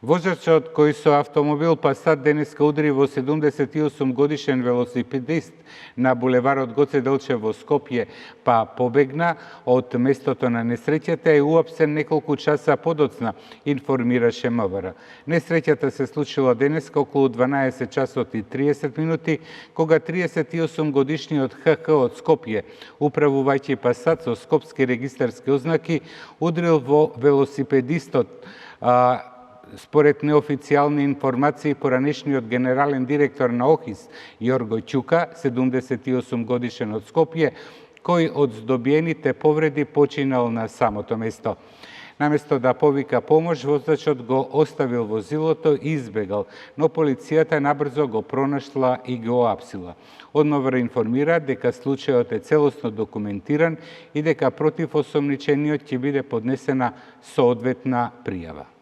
Возачот кој со автомобил Пасат денеска удри во 78 годишен велосипедист на булеварот Гоце Делчев во Скопје, па побегна од местото на несреќата е уапсен неколку часа подоцна, информираше МВР. Несреќата се случила денеска околу 12 часот и 30 минути, кога 38 годишниот ХК од Скопје, управувајќи Пасат со скопски регистарски ознаки, удрил во велосипедистот. Според неофицијални информации, поранешниот генерален директор на ОХИС, Јорго Ќука, 78 годишен од Скопје, кој од здобиените повреди починал на самото место. Наместо да повика помош, возачот го оставил возилото и избегал, но полицијата набрзо го пронашла и го апсила. Од МВР информира дека случајот е целосно документиран и дека против осомничениот ќе биде поднесена соодветна пријава.